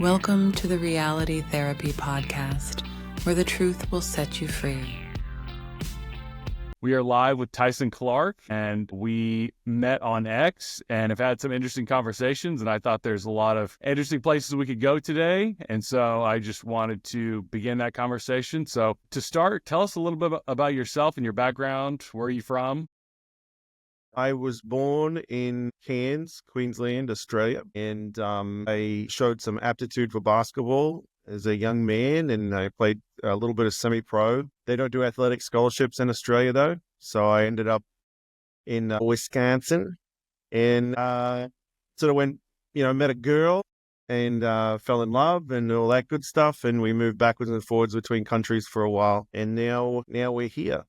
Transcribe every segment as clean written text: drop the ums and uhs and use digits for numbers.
Welcome to the Reality Therapy Podcast, where the truth will set you free. We are live with Tyson Clarke, and we met on X and have had some interesting conversations, and I thought there's a lot of interesting places we could go today, and so I just wanted to begin that conversation. So to start, tell us a little bit about yourself and your background. Where are you from? I was born in Cairns, Queensland, Australia, and I showed some aptitude for basketball as a young man, and I played a little bit of semi-pro. They don't do athletic scholarships in Australia, though, so I ended up in Wisconsin, and sort of went, met a girl, and fell in love, and all that good stuff, and we moved backwards and forwards between countries for a while, and now we're here.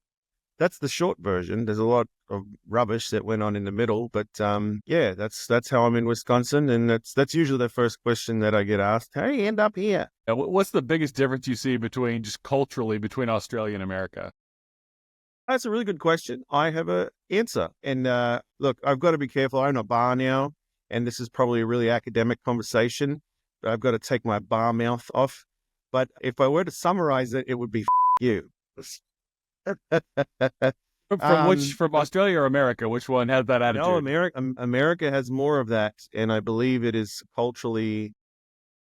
That's the short version. There's a lot of rubbish that went on in the middle, but that's how I'm in Wisconsin, and that's usually the first question that I get asked. How do you end up here? What's the biggest difference you see between, just culturally, between Australia and America? That's a really good question. I have an answer, and look, I've got to be careful. I'm in a bar now, and this is probably a really academic conversation. I've got to take my bar mouth off. But if I were to summarize it, it would be you. From Australia or America? Which one has that attitude? No, America has more of that, and I believe it is culturally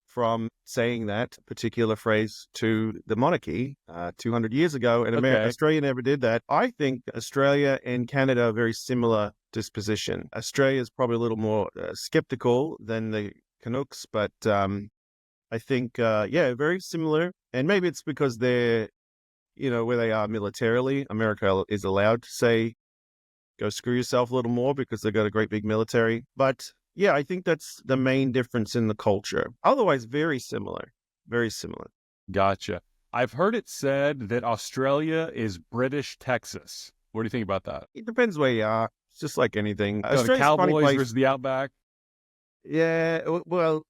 from saying that particular phrase to the monarchy 200 years ago, and Australia never did that. I think Australia and Canada are very similar disposition. Australia is probably a little more skeptical than the Canucks, but I think, very similar, and maybe it's because they're where they are militarily. America is allowed to say, go screw yourself a little more because they've got a great big military. But yeah, I think that's the main difference in the culture. Otherwise, very similar. Very similar. Gotcha. I've heard it said that Australia is British Texas. What do you think about that? It depends where you are. It's just like anything. The Cowboys versus the Outback? Yeah, well,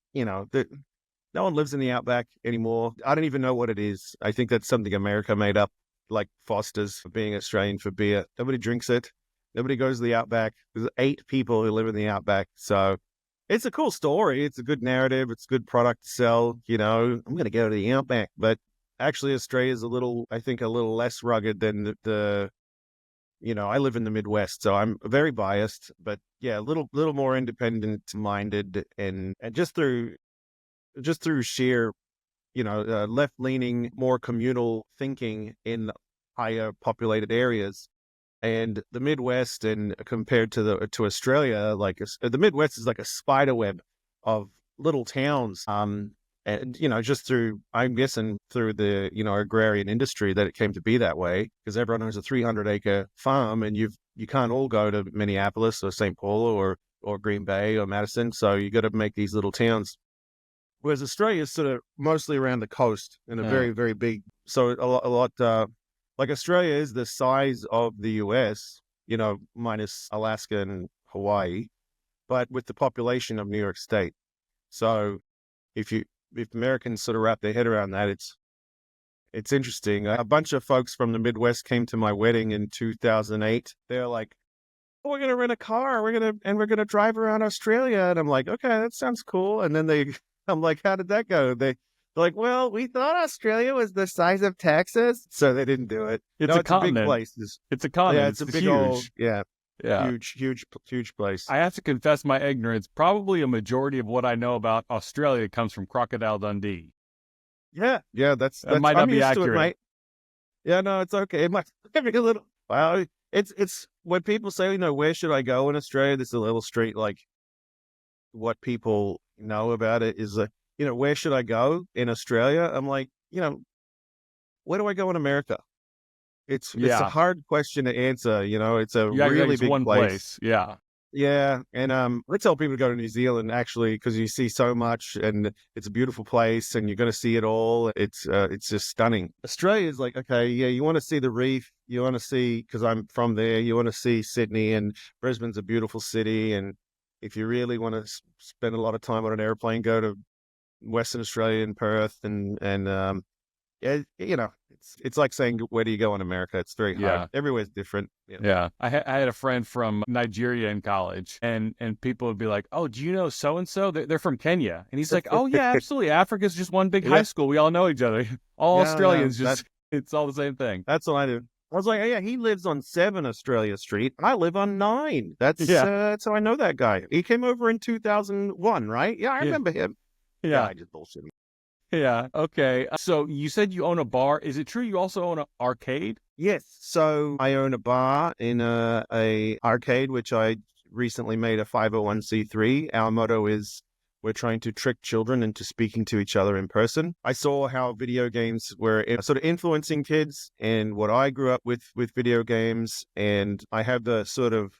no one lives in the Outback anymore. I don't even know what it is. I think that's something America made up, like Foster's for being Australian for beer. Nobody drinks it. Nobody goes to the Outback. There's 8 people who live in the Outback. So it's a cool story. It's a good narrative. It's a good product to sell. I'm going to go to the Outback. But actually, Australia is a little less rugged than I live in the Midwest, so I'm very biased. But yeah, a little more independent-minded, and just through sheer, left-leaning, more communal thinking in higher populated areas, and the Midwest, and compared to Australia, the Midwest is like a spider web of little towns, and just through, I'm guessing through the agrarian industry, that it came to be that way, because everyone owns a 300-acre farm, and you can't all go to Minneapolis or St. Paul or Green Bay or Madison, so you got to make these little towns. Whereas Australia is sort of mostly around the coast and a very, very big, so a lot, like Australia is the size of the US, minus Alaska and Hawaii, but with the population of New York State. So if Americans sort of wrap their head around that, it's interesting. A bunch of folks from the Midwest came to my wedding in 2008. They're like, we're going to rent a car. We're going to drive around Australia. And I'm like, okay, that sounds cool. And then I'm like, how did that go? They're like, well, we thought Australia was the size of Texas, so they didn't do it. It's a continent. Big place. It's a continent. Yeah, it's a big huge. Huge place. I have to confess my ignorance. Probably a majority of what I know about Australia comes from Crocodile Dundee. Yeah, that's might not be accurate. Mate. Yeah, no, it's okay. It might be a little. Well, it's when people say, where should I go in Australia? This is a little street, like what people know about it is where should I go in Australia? I'm like, where do I go in America? It's a hard question to answer. It's a really big one place. Yeah. Yeah. And I tell people to go to New Zealand, actually, because you see so much, and it's a beautiful place, and you're going to see it all. It's just stunning. Australia is like, okay, yeah, you want to see the reef. You want to see, because I'm from there, you want to see Sydney, and Brisbane's a beautiful city. And if you really want to spend a lot of time on an airplane, go to Western Australia and Perth, and it's like saying, where do you go in America? It's very hard. Yeah. Everywhere's different. Yeah. I had a friend from Nigeria in college, and people would be like, "Oh, do you know so and so? They're from Kenya." And he's like, "Oh yeah, absolutely. Africa's just one big high school. We all know each other. All Yeah, no, Australians just it's all the same thing." that's what I do. I was like, oh, yeah, he lives on 7 Australia Street. I live on 9. That's how I know that guy. He came over in 2001, right? Yeah, I remember him. Yeah. I just bullshit. Yeah. Okay. So you said you own a bar. Is it true you also own an arcade? Yes. So I own a bar in a arcade, which I recently made a 501c3. Our motto is we're trying to trick children into speaking to each other in person. I saw how video games were sort of influencing kids and what I grew up with video games. And I have the sort of,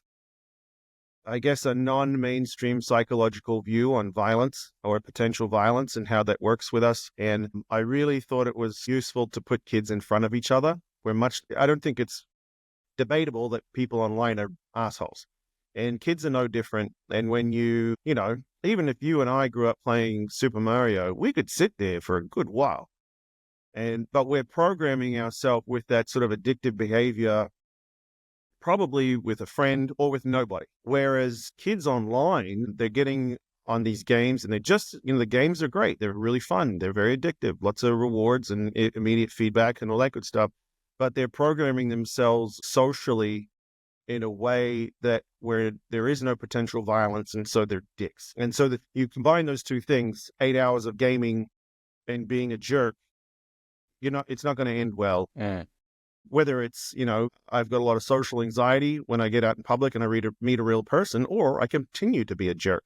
I guess, a non-mainstream psychological view on violence or potential violence and how that works with us. And I really thought it was useful to put kids in front of each other. I don't think it's debatable that people online are assholes. And kids are no different. And when even if you and I grew up playing Super Mario, we could sit there for a good while. But we're programming ourselves with that sort of addictive behavior, probably with a friend or with nobody. Whereas kids online, they're getting on these games and the games are great. They're really fun. They're very addictive. Lots of rewards and immediate feedback and all that good stuff. But they're programming themselves socially in a way that where there is no potential violence, and so they're dicks. And so that you combine those two things, 8 hours of gaming and being a jerk, it's not going to end well. Whether it's, I've got a lot of social anxiety when I get out in public and I meet a real person, or I continue to be a jerk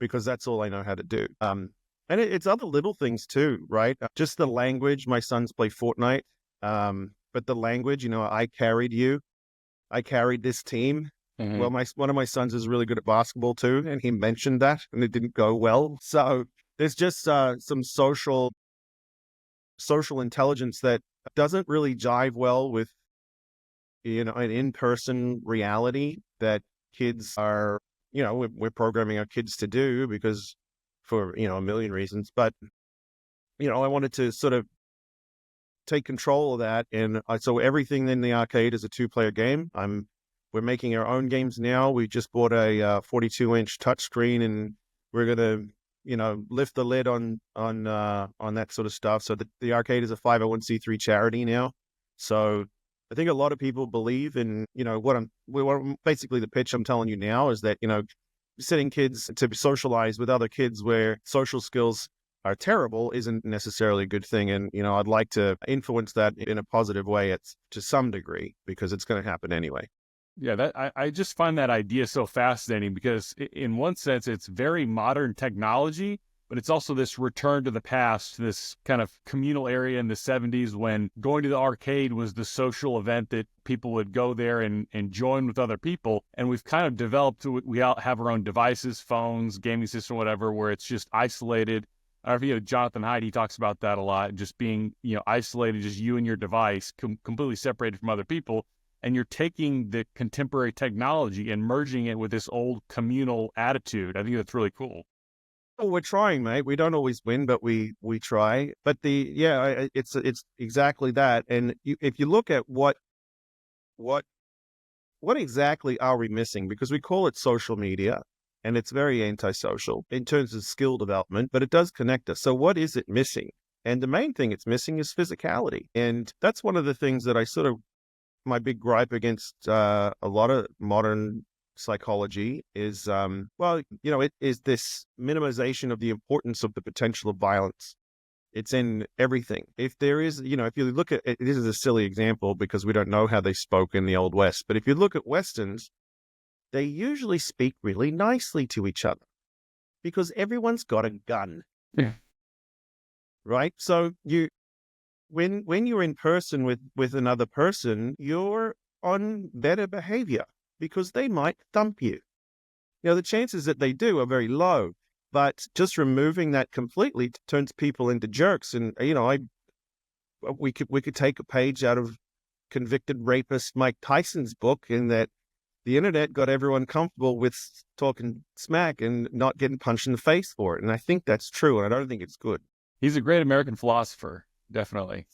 because that's all I know how to do. And it's other little things too, right? Just the language. My sons play Fortnite, but the language, I carried you. I carried this team. Mm-hmm. Well, one of my sons is really good at basketball too, and he mentioned that, and it didn't go well. So there's just some social intelligence that doesn't really jive well with, an in-person reality that kids are, we're programming our kids to do because for, a million reasons. But, I wanted to sort of take control of that. And so everything in the arcade is a 2-player game. We're making our own games now. We just bought a 42-inch touchscreen, and we're going to, lift the lid on that sort of stuff. So the arcade is a 501c3 charity now. So I think a lot of people believe in, basically the pitch I'm telling you now is that, setting kids to socialize with other kids where social skills are terrible isn't necessarily a good thing. And, I'd like to influence that in a positive way to some degree, because it's going to happen anyway. Yeah, I just find that idea so fascinating because in one sense, it's very modern technology, but it's also this return to the past, this kind of communal area in the 70s when going to the arcade was the social event that people would go there and join with other people. And we've kind of developed, we all have our own devices, phones, gaming system, whatever, where it's just isolated. I don't know if you know Jonathan Haidt, he talks about that a lot, just being, isolated, just you and your device, completely separated from other people. And you're taking the contemporary technology and merging it with this old communal attitude. I think that's really cool. Well, we're trying, mate. We don't always win, but we try. But it's exactly that. And if you look at what exactly are we missing? Because we call it social media, and it's very antisocial in terms of skill development, but it does connect us. So what is it missing? And the main thing it's missing is physicality. And that's one of the things that my big gripe against a lot of modern psychology is, it is this minimization of the importance of the potential of violence. It's in everything. If there is, if you look at it, this is a silly example because we don't know how they spoke in the Old West, but if you look at Westerns, they usually speak really nicely to each other because everyone's got a gun. Yeah. Right? So when you're in person with another person, you're on better behavior because they might thump you. The chances that they do are very low, but just removing that completely turns people into jerks. And, we could take a page out of convicted rapist Mike Tyson's book in that the internet got everyone comfortable with talking smack and not getting punched in the face for it. And I think that's true. And I don't think it's good. He's a great American philosopher. definitely.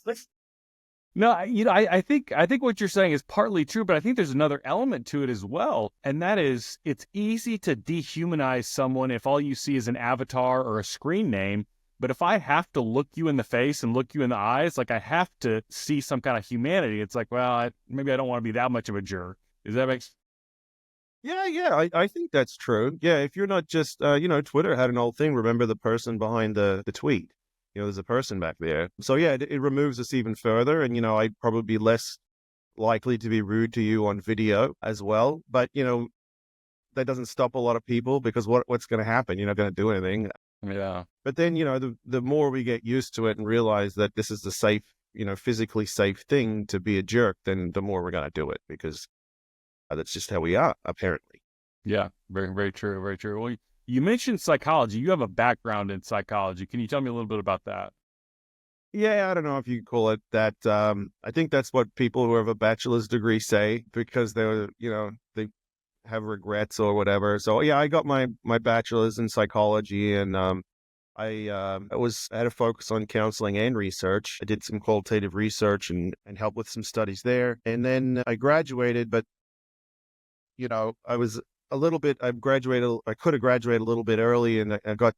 No, I think what you're saying is partly true, but I think there's another element to it as well, and that is it's easy to dehumanize someone if all you see is an avatar or a screen name. But if I have to look you in the face and look you in the eyes, like I have to see some kind of humanity. It's like, well, maybe I don't want to be that much of a jerk. Does that make sense? Yeah, I think that's true. Yeah, if you're not just, Twitter had an old thing, remember the person behind the tweet. There's a person back there. So yeah, it removes us even further. And, I'd probably be less likely to be rude to you on video as well. But, that doesn't stop a lot of people because what's going to happen? You're not going to do anything. Yeah. But then, the more we get used to it and realize that this is the safe, physically safe thing to be a jerk, then the more we're going to do it because that's just how we are, apparently. Yeah, very, very true. Very true. Well, you mentioned psychology. You have a background in psychology. Can you tell me a little bit about that? Yeah, I don't know if you call it that. I think that's what people who have a bachelor's degree say because they have regrets or whatever. So yeah, I got my bachelor's in psychology, and I had a focus on counseling and research. I did some qualitative research and helped with some studies there, and then I graduated. But I was a little bit. I could have graduated a little bit early, and I got.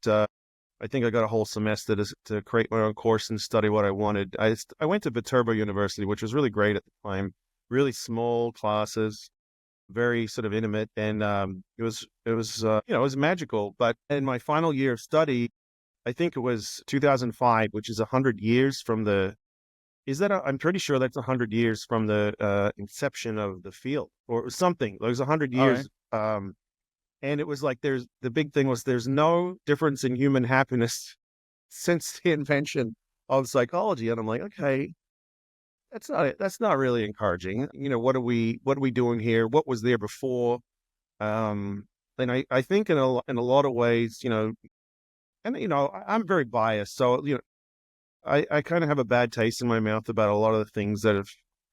I think I got a whole semester to create my own course and study what I wanted. I went to Viterbo University, which was really great at the time. Really small classes, very sort of intimate, and it was magical. But in my final year of study, I think it was 2005, which is 100 years from the. I'm pretty sure that's 100 years from the inception of the field, or something. It was 100 All years. right. And it was like the big thing was there's no difference in human happiness since the invention of psychology. And I'm like, okay, that's not really encouraging. What are we doing here? What was there before? And I think in a lot of ways, I'm very biased. So, I kind of have a bad taste in my mouth about a lot of the things that have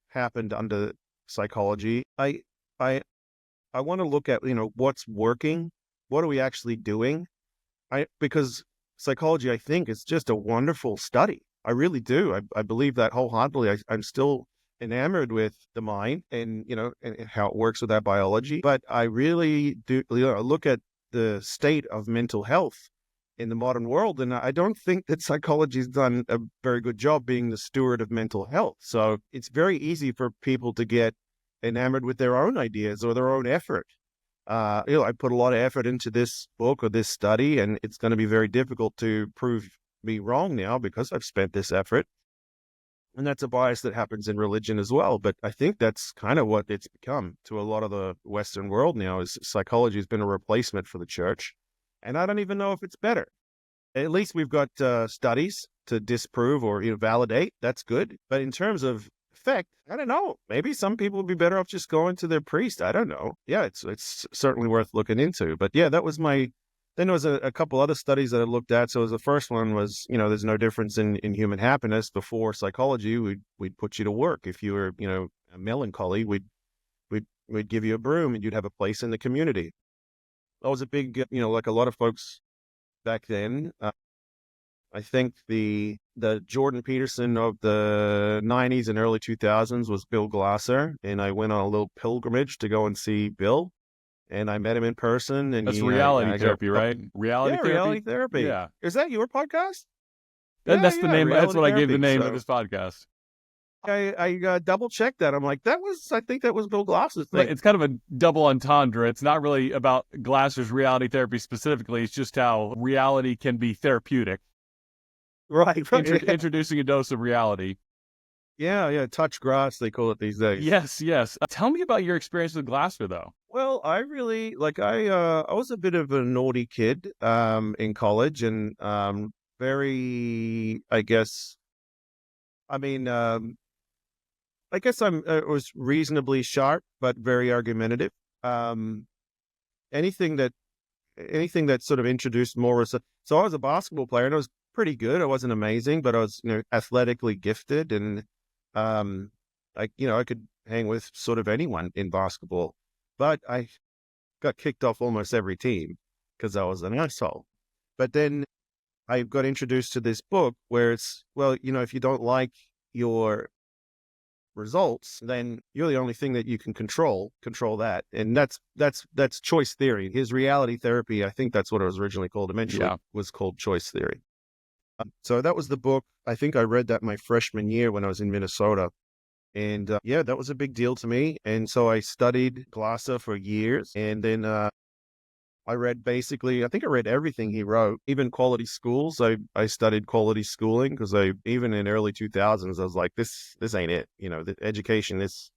happened under psychology. I want to look at, what's working. What are we actually doing? Because psychology, I think, is just a wonderful study. I really do. I believe that wholeheartedly. I'm still enamored with the mind and, and how it works with our biology. But I really do look at the state of mental health in the modern world. And I don't think that psychology's done a very good job being the steward of mental health. So it's very easy for people to get enamored with their own ideas or their own effort. I put a lot of effort into this book or this study, and it's going to be very difficult to prove me wrong now because I've spent this effort. And that's a bias that happens in religion as well. But I think that's kind of what it's become to a lot of the Western world now is psychology has been a replacement for the church. And I don't even know if it's better. At least we've got studies to disprove or validate. That's good. But in terms of effect, I don't know. Maybe some people would be better off just going to their priest. I don't know. Yeah, it's certainly worth looking into. But yeah, that was my. Then there was a couple other studies that I looked at. So the first one was, there's no difference in human happiness. Before psychology, we'd put you to work. If you were, melancholy, we'd give you a broom and you'd have a place in the community. That was a big, like a lot of folks back then. I think the Jordan Peterson of the 90s and early 2000s was Bill Glasser, and I went on a little pilgrimage to go and see Bill, and I met him in person. And that's reality therapy, right? Reality therapy. Yeah. Is that your podcast? That's the name. That's what I gave the name of So this podcast. I double checked that. I'm like, I think that was Bill Glasser's thing. It's kind of a double entendre. It's not really about Glasser's reality therapy specifically. It's just how reality can be therapeutic. Right. Introducing a dose of reality. Yeah. Touch grass, they call it these days. Yes. Tell me about your experience with Glasser, though. Well, I really I was a bit of a naughty kid in college, and very, I guess. I mean, I guess I was reasonably sharp, but very argumentative. Anything that sort of introduced more. So I was a basketball player, and I was pretty good. I wasn't amazing, but I was, athletically gifted, and I could hang with sort of anyone in basketball. But I got kicked off almost every team because I was an asshole. But then I got introduced to this book where it's, well, if you don't like your results, then you're the only thing that you can control that. And that's choice theory. His reality therapy, I think that's what it was originally called. Eventually was called choice theory. So that was the book. I think I read that my freshman year when I was in Minnesota. And yeah, that was a big deal to me. And so I studied Glasser for years. And then I think I read everything he wrote, even quality schools. I studied quality schooling because even in early 2000s, I was like, this ain't it. The education, this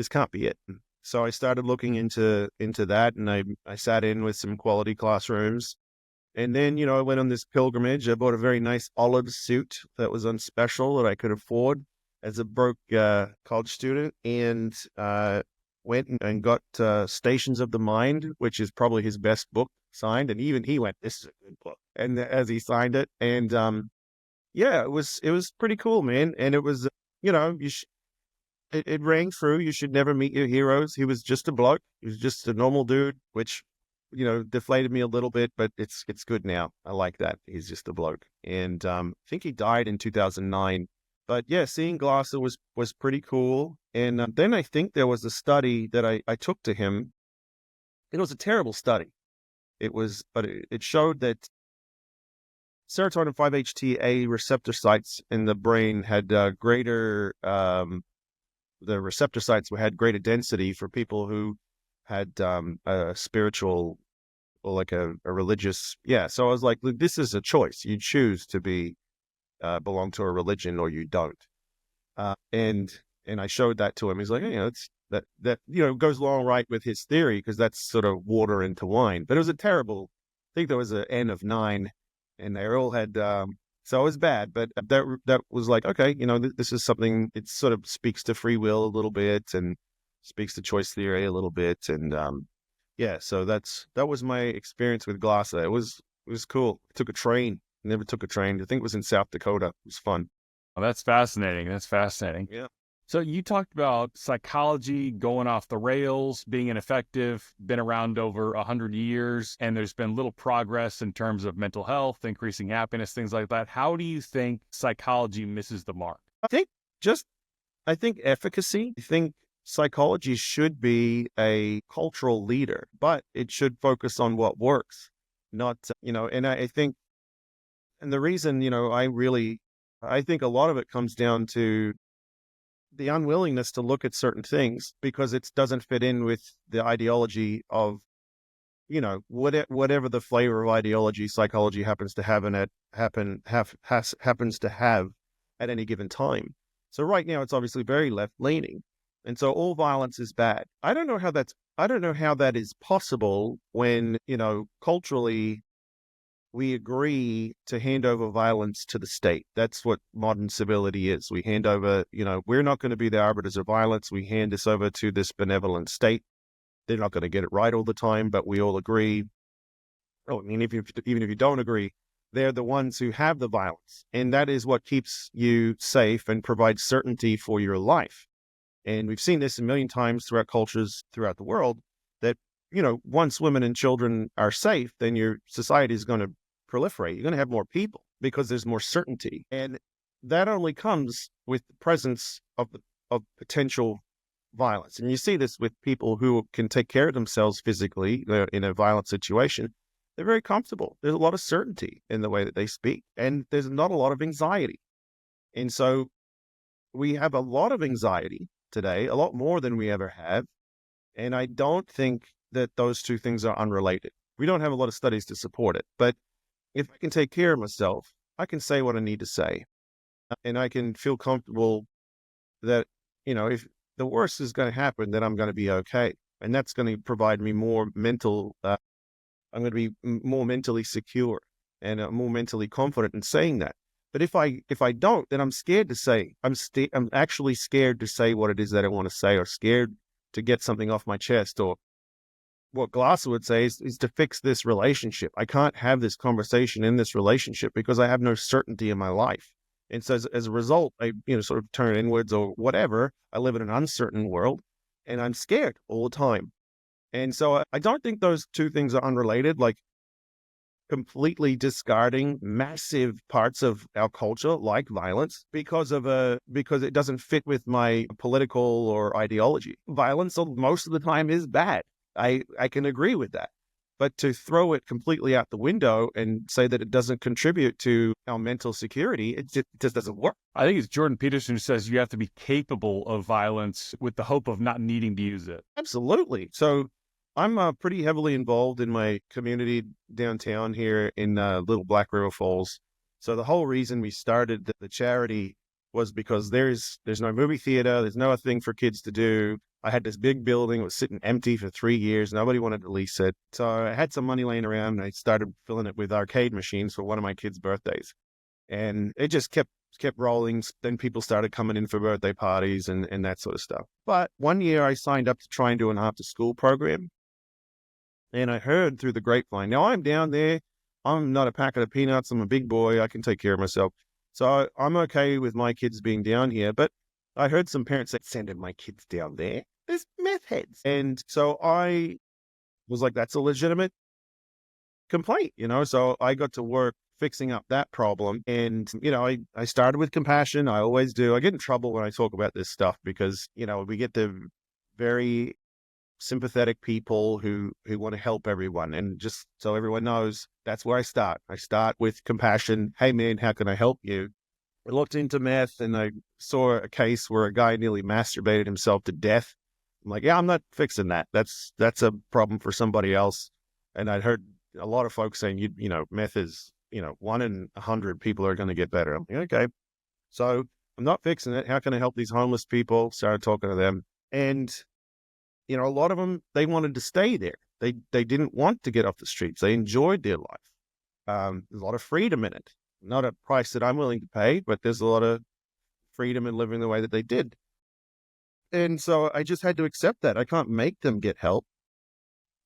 can't be it. So I started looking into that, and I sat in with some quality classrooms. And then, I went on this pilgrimage. I bought a very nice olive suit that was on special that I could afford as a broke college student, and went and got Stations of the Mind, which is probably his best book, signed. And even he went, "This is a good book," and as he signed it. And yeah, it was pretty cool, man. And it was, it rang true. You should never meet your heroes. He was just a bloke. He was just a normal dude, which deflated me a little bit, but it's good now. I like that. He's just a bloke. And I think he died in 2009. But yeah, seeing Glasser was pretty cool. And then I think there was a study that I took to him. It was a terrible study. But it showed that serotonin 5-HT receptor sites in the brain had greater, the receptor sites had greater density for people who had a spiritual or like a religious. Yeah. So I was like, look, this is a choice. You choose to belong to a religion or you don't. And I showed that to him. He's like, it's that goes along right with his theory, because that's sort of water into wine. But it was a terrible, I think there was an N of 9, and they all had, so it was bad. But that was like, okay, this is something, it sort of speaks to free will a little bit and speaks to choice theory a little bit. And yeah, so that was my experience with Glasser. It was cool. Took a train. Never took a train. I think it was in South Dakota. It was fun. Oh, that's fascinating. That's fascinating. Yeah. So you talked about psychology going off the rails, being ineffective, been around over 100 years, and there's been little progress in terms of mental health, increasing happiness, things like that. How do you think psychology misses the mark? I think efficacy. I think psychology should be a cultural leader, but it should focus on what works, not, and I think, and the reason, I think a lot of it comes down to the unwillingness to look at certain things because it doesn't fit in with the ideology of, whatever the flavor of ideology psychology happens to have happens to have at any given time. So right now it's obviously very left leaning. And so all violence is bad. I don't know how that is possible when, culturally we agree to hand over violence to the state. That's what modern civility is. We hand over, we're not going to be the arbiters of violence. We hand this over to this benevolent state. They're not going to get it right all the time, but we all agree. Oh, I mean, even if you don't agree, they're the ones who have the violence. And that is what keeps you safe and provides certainty for your life. And we've seen this a million times throughout cultures throughout the world that, once women and children are safe, then your society is going to proliferate. You're going to have more people because there's more certainty. And that only comes with the presence of potential violence. And you see this with people who can take care of themselves physically in a violent situation. They're very comfortable. There's a lot of certainty in the way that they speak, and there's not a lot of anxiety. And so we have a lot of anxiety today, a lot more than we ever have. And I don't think that those two things are unrelated. We don't have a lot of studies to support it, but if I can take care of myself, I can say what I need to say, and I can feel comfortable that, if the worst is going to happen, then I'm going to be okay. And that's going to provide me more mental, I'm going to be more mentally secure and more mentally confident in saying that. But if I don't, then I'm scared to say, I'm actually scared to say what it is that I want to say, or scared to get something off my chest. Or what Glasser would say is to fix this relationship. I can't have this conversation in this relationship because I have no certainty in my life. And so as a result, I, sort of turn inwards or whatever. I live in an uncertain world and I'm scared all the time. And so I don't think those two things are unrelated. Like, completely discarding massive parts of our culture like violence because it doesn't fit with my political or ideology. Violence most of the time is bad. I can agree with that. But to throw it completely out the window and say that it doesn't contribute to our mental security, it just doesn't work. I think it's Jordan Peterson who says you have to be capable of violence with the hope of not needing to use it. Absolutely. So I'm pretty heavily involved in my community downtown here in Little Black River Falls. So the whole reason we started the charity was because there's no movie theater, there's no thing for kids to do. I had this big building, it was sitting empty for 3 years. Nobody wanted to lease it. So I had some money laying around and I started filling it with arcade machines for one of my kids' birthdays. And it just kept rolling. Then people started coming in for birthday parties and that sort of stuff. But one year I signed up to try and do an after school program. And I heard through the grapevine, now I'm down there. I'm not a packet of peanuts. I'm a big boy. I can take care of myself. So I'm okay with my kids being down here. But I heard some parents say, sending my kids down there. There's meth heads. And so I was like, that's a legitimate complaint, So I got to work fixing up that problem. And, I started with compassion. I always do. I get in trouble when I talk about this stuff because, we get the very sympathetic people who want to help everyone. And just so everyone knows, that's where I start. I start with compassion. Hey, man, how can I help you? I looked into meth and I saw a case where a guy nearly masturbated himself to death. I'm like, yeah, I'm not fixing that. That's a problem for somebody else. And I'd heard a lot of folks saying, meth is, 1 in 100 people are going to get better. I'm like, okay. So I'm not fixing it. How can I help these homeless people? Started talking to them. And, a lot of them, they wanted to stay there. They didn't want to get off the streets. They enjoyed their life. There's a lot of freedom in it. Not a price that I'm willing to pay, but there's a lot of freedom in living the way that they did. And so I just had to accept that. I can't make them get help.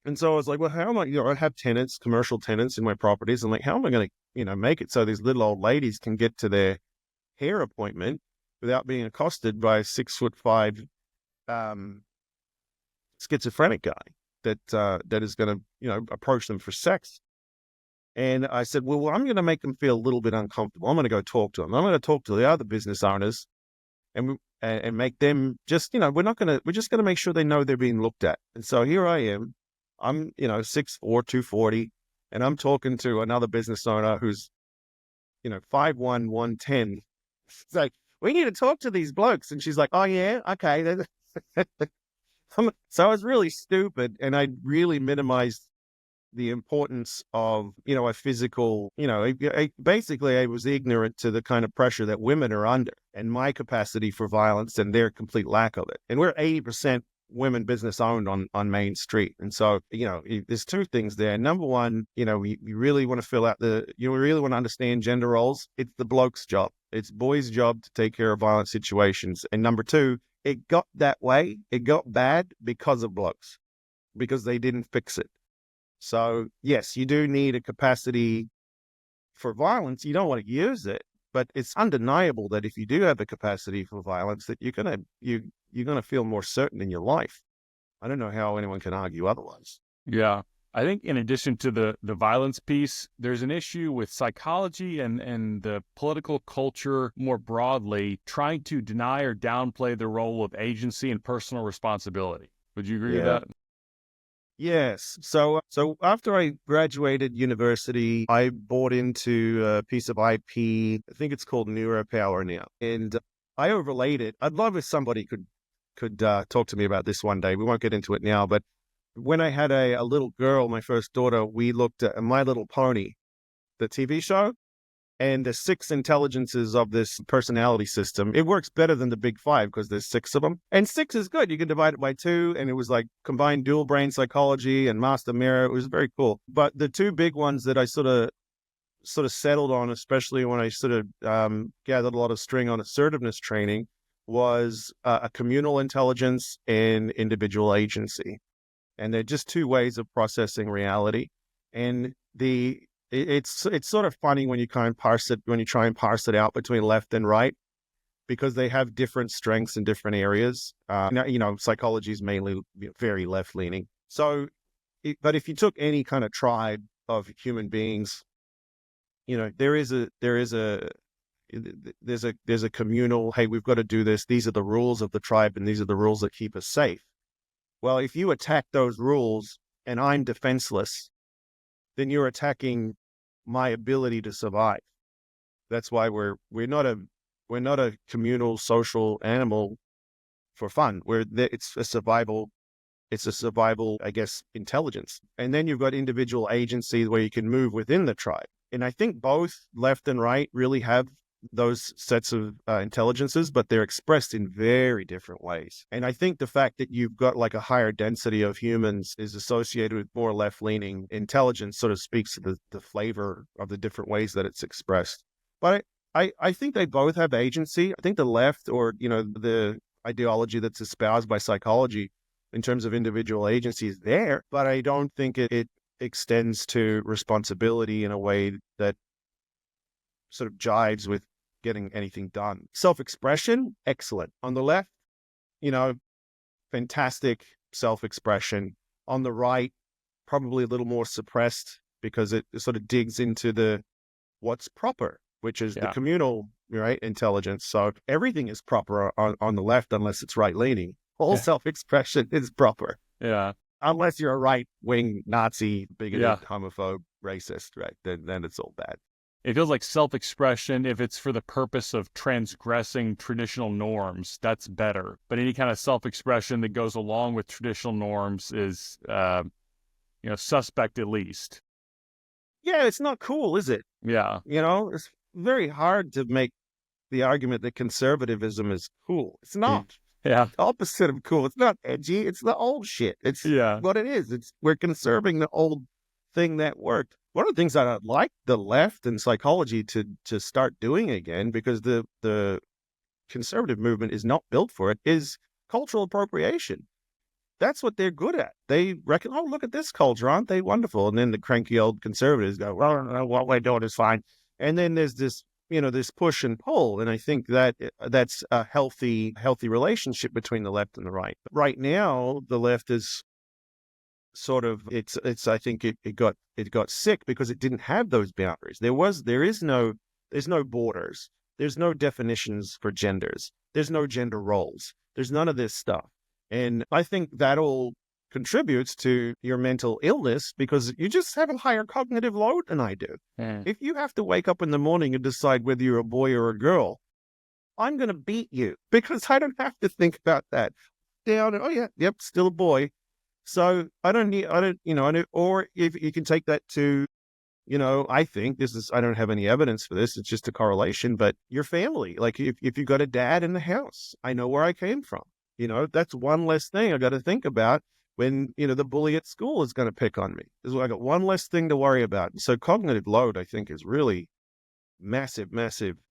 And so I was like, well, how am I, I have tenants, commercial tenants in my properties. I'm like, how am I going to, make it so these little old ladies can get to their hair appointment without being accosted by a 6'5" schizophrenic guy that is going to, approach them for sex. And I said, well, I'm going to make them feel a little bit uncomfortable. I'm going to go talk to them. I'm going to talk to the other business owners and make them just, we're just going to make sure they know they're being looked at. And so here I am. I'm, 6'4", 240, and I'm talking to another business owner who's, 5'1", 110. It's like, we need to talk to these blokes. And she's like, oh yeah, okay. So I was really stupid, and I really minimized the importance of, a physical, basically I was ignorant to the kind of pressure that women are under and my capacity for violence and their complete lack of it. And we're 80% women business owned on Main Street. And so, there's two things there. Number one, you really want to you really want to understand gender roles. It's the bloke's job. It's boys' job to take care of violent situations. And number two, it got that way. It got bad because of blokes, because they didn't fix it. So yes, you do need a capacity for violence. You don't want to use it, but it's undeniable that if you do have the capacity for violence, that you're gonna feel more certain in your life. I don't know how anyone can argue otherwise. Yeah. I think in addition to the violence piece, there's an issue with psychology and the political culture more broadly trying to deny or downplay the role of agency and personal responsibility. Would you agree with that? Yes. So after I graduated university, I bought into a piece of IP. I think it's called Neuropower now. And I overlaid it. I'd love if somebody could talk to me about this one day. We won't get into it now, but when I had a little girl, my first daughter, we looked at My Little Pony, the TV show, and the 6 intelligences of this personality system. It works better than the big 5 because there's 6 of them. And 6 is good. You can divide it by 2, and it was like combined dual brain psychology and master mirror. It was very cool. But the 2 big ones that I sort of settled on, especially when I sort of gathered a lot of string on assertiveness training, was a communal intelligence and individual agency. And they're just 2 ways of processing reality. And it's sort of funny when you try and parse it out between left and right, because they have different strengths in different areas. Psychology is mainly very left leaning. So, but if you took any kind of tribe of human beings, there's a communal, hey, we've got to do this. These are the rules of the tribe, and these are the rules that keep us safe. Well, if you attack those rules and I'm defenseless, then you're attacking my ability to survive. That's why we're not a communal social animal for fun. It's a survival, I guess, intelligence. And then you've got individual agency where you can move within the tribe. And I think both left and right really have those sets of intelligences, but they're expressed in very different ways. And I think the fact that you've got like a higher density of humans is associated with more left-leaning intelligence sort of speaks to the flavor of the different ways that it's expressed. But I think they both have agency. I think the left, or, the ideology that's espoused by psychology in terms of individual agency is there, but I don't think it extends to responsibility in a way that sort of jives with getting anything done. Self-expression, excellent. On the left, fantastic self-expression. On the right, probably a little more suppressed because it sort of digs into what's proper, which is the communal, right, intelligence. So everything is proper on the left unless it's right-leaning. All self-expression is proper. Yeah. Unless you're a right-wing Nazi, bigoted, homophobe, racist, right? Then it's all bad. It feels like self-expression, if it's for the purpose of transgressing traditional norms, that's better. But any kind of self-expression that goes along with traditional norms is, suspect at least. Yeah, it's not cool, is it? Yeah. It's very hard to make the argument that conservatism is cool. It's not. Yeah. It's the opposite of cool. It's not edgy. It's the old shit. It's what it is. We're conserving the old thing that worked. One of the things that I'd like the left and psychology to start doing again, because the conservative movement is not built for it, is cultural appropriation. That's what they're good at. They reckon, oh, look at this culture, aren't they wonderful? And then the cranky old conservatives go, well, no, what we're doing is fine. And then there's this, this push and pull. And I think that's a healthy relationship between the left and the right. But right now, the left is sort of, I think it got sick because it didn't have those boundaries. There's no borders. There's no definitions for genders. There's no gender roles. There's none of this stuff. And I think that all contributes to your mental illness because you just have a higher cognitive load than I do. If you have to wake up in the morning and decide whether you're a boy or a girl, I'm going to beat you because I don't have to think about that. Still a boy. So or if you can take that to, I think I don't have any evidence for this. It's just a correlation, but your family, like if you got a dad in the house, I know where I came from. That's one less thing I got to think about when, the bully at school is going to pick on me. I got one less thing to worry about. So cognitive load, I think, is really massive,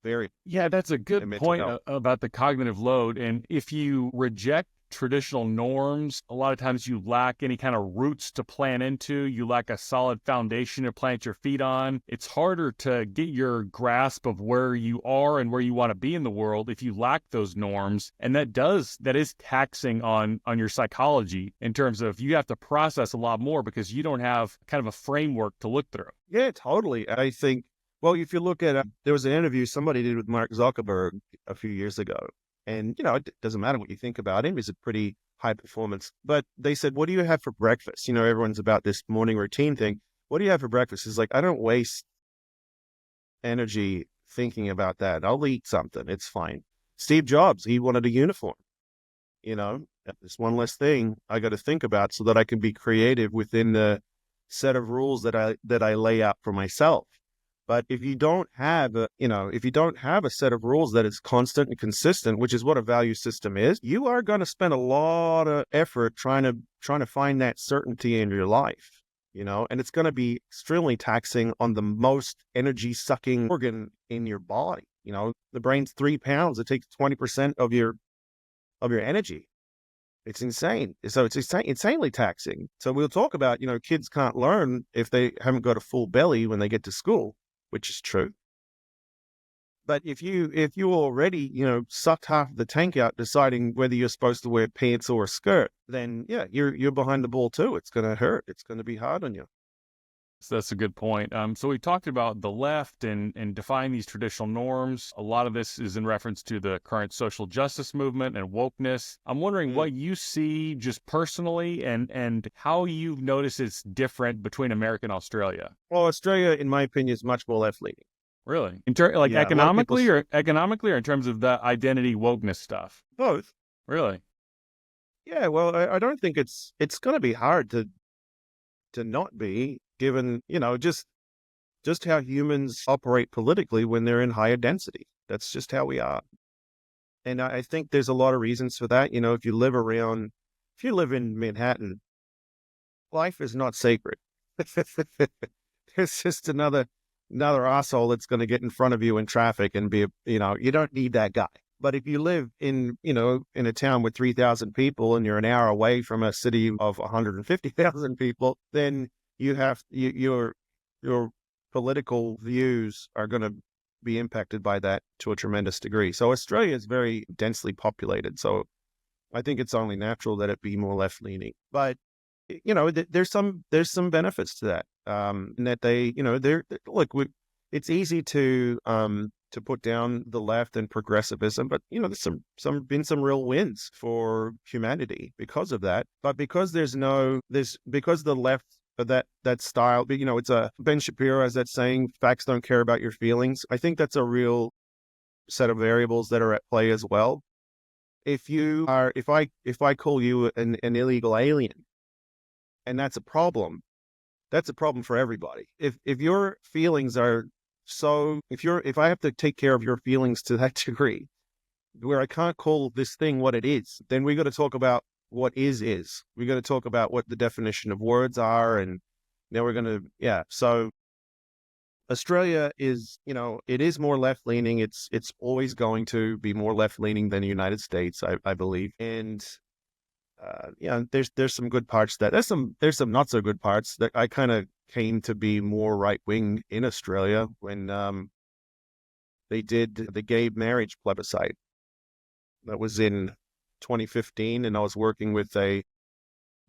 very. Yeah, that's a good point about the cognitive load. And if you reject traditional norms, a lot of times you lack any kind of roots to plant into. You lack a solid foundation to plant your feet on. It's harder to get your grasp of where you are and where you want to be in the world if you lack those norms. And that is taxing on your psychology in terms of you have to process a lot more because you don't have kind of a framework to look through. Yeah, totally. I think, well, if you look at, there was an interview somebody did with Mark Zuckerberg a few years ago. And, it doesn't matter what you think about him. He's a pretty high performance. But they said, what do you have for breakfast? Everyone's about this morning routine thing. What do you have for breakfast? It's like, I don't waste energy thinking about that. I'll eat something. It's fine. Steve Jobs, he wanted a uniform. This one less thing I got to think about so that I can be creative within the set of rules that I lay out for myself. But if you don't have a set of rules that is constant and consistent, which is what a value system is, you are going to spend a lot of effort trying to find that certainty in your life, and it's going to be extremely taxing on the most energy sucking organ in your body. The brain's 3 pounds. It takes 20% of your energy. It's insane. So it's insanely taxing. So we'll talk about, kids can't learn if they haven't got a full belly when they get to school, which is true. But if you already, sucked half the tank out deciding whether you're supposed to wear pants or a skirt, then you're behind the ball too. It's going to hurt. It's going to be hard on you. So that's a good point. So we talked about the left and defying these traditional norms. A lot of this is in reference to the current social justice movement and wokeness. I'm wondering what you see just personally and how you've noticed it's different between America and Australia. Well, Australia, in my opinion, is much more left leaning. Really? Like Yeah, a lot of people economically or in terms of the identity wokeness stuff? both. Really? Yeah, well, I don't think it's going to be hard to not be, given, just how humans operate politically when they're in higher density. That's just how we are. And I think there's a lot of reasons for that. If you live in Manhattan, life is not sacred. There's just another asshole that's going to get in front of you in traffic and you don't need that guy. But if you live in a town with 3,000 people and you're an hour away from a city of 150,000 people, then your political views are going to be impacted by that to a tremendous degree. So Australia is very densely populated. So I think it's only natural that it be more left leaning. But there's some benefits to that. And that it's easy to put down the left and progressivism, but there's been some real wins for humanity because of that. But because because the left, that style, it's Ben Shapiro has that saying, facts don't care about your feelings. I think that's a real set of variables that are at play as well. If I call you an illegal alien, and that's a problem for everybody. If your feelings are if I have to take care of your feelings to that degree, where I can't call this thing what it is, then we got to talk about what is. We got to talk about what the definition of words are, and now we're going to, So Australia is, it is more left leaning. It's always going to be more left leaning than the United States, I believe. And there's some good parts to that. There's some not so good parts that I kind of came to be more right wing in Australia when they did the gay marriage plebiscite. That was in 2015, and I was working with a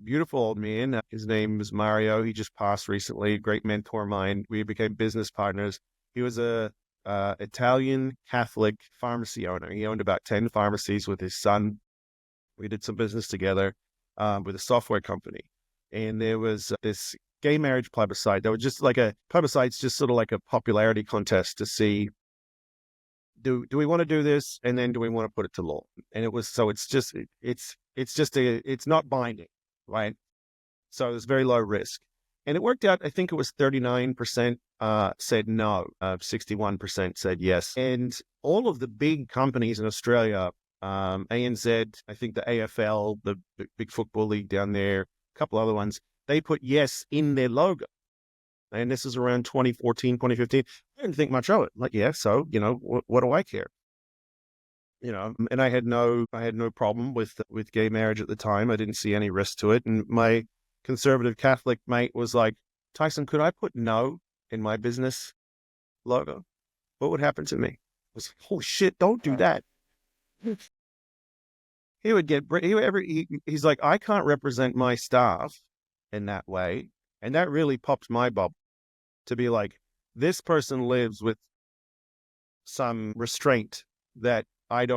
beautiful old man. His name is Mario. He just passed recently. A great mentor of mine. We became business partners. He was a Italian Catholic pharmacy owner. He owned about 10 pharmacies with his son. We did some business together with a software company. And there was this gay marriage plebiscite. That was just like a plebiscite's just sort of like a popularity contest to see, do we want to do this? And then do we want to put it to law? And it's not binding, right? So it's very low risk. And it worked out, I think it was 39% said no, 61% said yes. And all of the big companies in Australia, ANZ, I think the AFL, the big football league down there, a couple other ones, they put yes in their logo. And this is around 2014, 2015. I didn't think much of it. Like, yeah, so, what do I care? And I had no problem with gay marriage at the time. I didn't see any risk to it. And my conservative Catholic mate was like, Tyson, could I put no in my business logo? What would happen to me? I was like, holy shit, don't do that. He would get, he's like, I can't represent my staff in that way. And that really popped my bubble to be like, this person lives with some restraint that I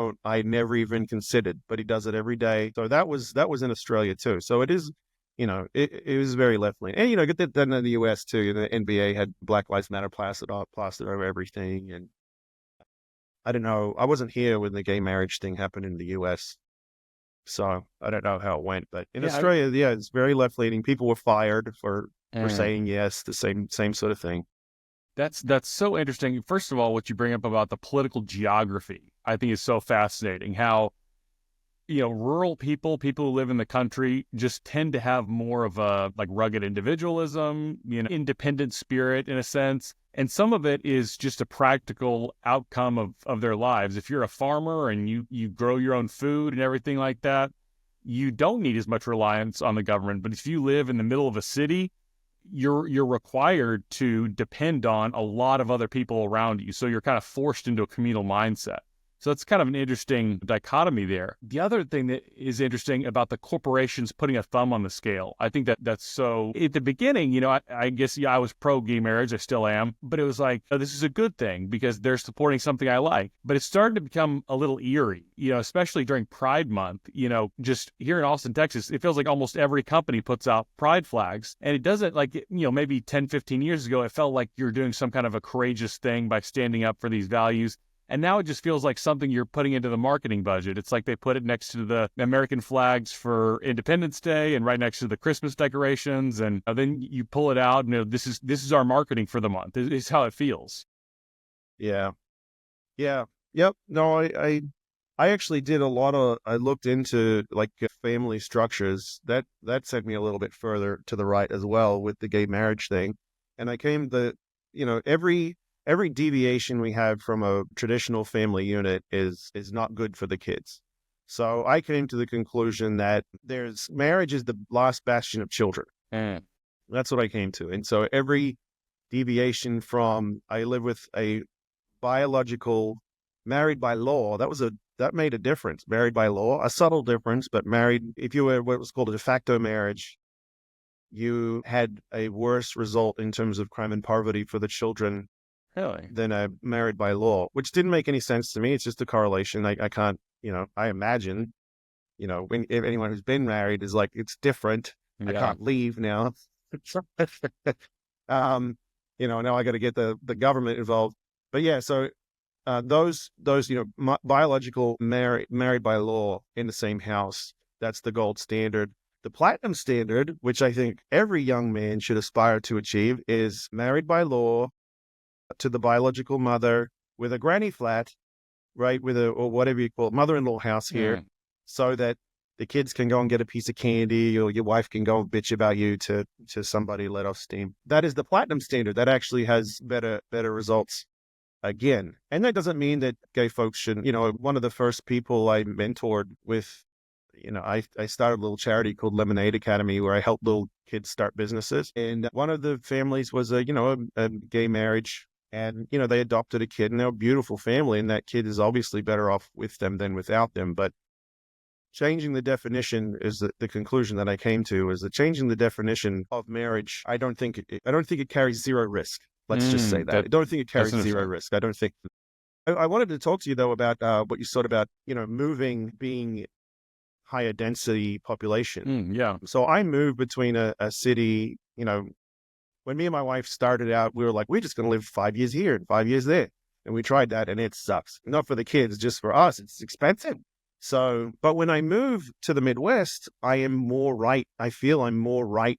never even considered, but he does it every day. So that was in Australia too. So it is, it was very left leaning. And, get that done in the US too. The NBA had Black Lives Matter plastered over everything. And I don't know, I wasn't here when the gay marriage thing happened in the US. So I don't know how it went, but in Australia, it's very left leaning. People were fired for saying yes, the same sort of thing. That's so interesting. First of all, what you bring up about the political geography, I think is so fascinating. How, rural people who live in the country just tend to have more of a like rugged individualism, independent spirit in a sense. And some of it is just a practical outcome of their lives. If you're a farmer and you grow your own food and everything like that, you don't need as much reliance on the government. But if you live in the middle of a city, you're required to depend on a lot of other people around you. So you're kind of forced into a communal mindset. So it's kind of an interesting dichotomy there. The other thing that is interesting about the corporations putting a thumb on the scale, I think that that's so, at the beginning, I guess, I was pro gay marriage. I still am. But it was like, oh, this is a good thing because they're supporting something I like. But it's starting to become a little eerie, especially during Pride Month. Just here in Austin, Texas, it feels like almost every company puts out pride flags. And it doesn't like, maybe 10, 15 years ago, it felt like you're doing some kind of a courageous thing by standing up for these values. And now it just feels like something you're putting into the marketing budget. It's like they put it next to the American flags for Independence Day and right next to the Christmas decorations. And then you pull it out and this is our marketing for the month. It's how it feels. Yeah. Yeah. Yep. No, I actually did I looked into like family structures. That sent me a little bit further to the right as well with the gay marriage thing. And I came to, every deviation we have from a traditional family unit is not good for the kids. So I came to the conclusion that marriage is the last bastion of children. That's what I came to. And so every deviation from, I live with a biological married by law, that made a difference. Married by law, a subtle difference, but married, if you were what was called a de facto marriage, you had a worse result in terms of crime and poverty for the children. Really? Than a married by law, which didn't make any sense to me. It's just a correlation. I can't, I imagine, if anyone who's been married is like, it's different. Yeah. I can't leave now. Now I got to get the government involved. But yeah, so those biological married by law in the same house, that's the gold standard. The platinum standard, which I think every young man should aspire to achieve, is married by law to the biological mother with a granny flat, right? Or whatever you call it, mother-in-law house here, so that the kids can go and get a piece of candy, or your wife can go and bitch about you to somebody let off steam. That is the platinum standard. That actually has better results again. And that doesn't mean that gay folks shouldn't, one of the first people I mentored with, I started a little charity called Lemonade Academy where I helped little kids start businesses. And one of the families was a gay marriage. And, they adopted a kid and they're a beautiful family. And that kid is obviously better off with them than without them. But changing the definition is the conclusion that I came to, is that changing the definition of marriage, I don't think it carries zero risk. Let's just say that. I don't think it carries zero risk. I don't think. I wanted to talk to you, though, about what you said about, moving being higher density population. Yeah. So I moved between a city, when me and my wife started out, we were like, we're just going to live 5 years here and 5 years there. And we tried that and it sucks. Not for the kids, just for us. It's expensive. So, but when I move to the Midwest, I feel I'm more right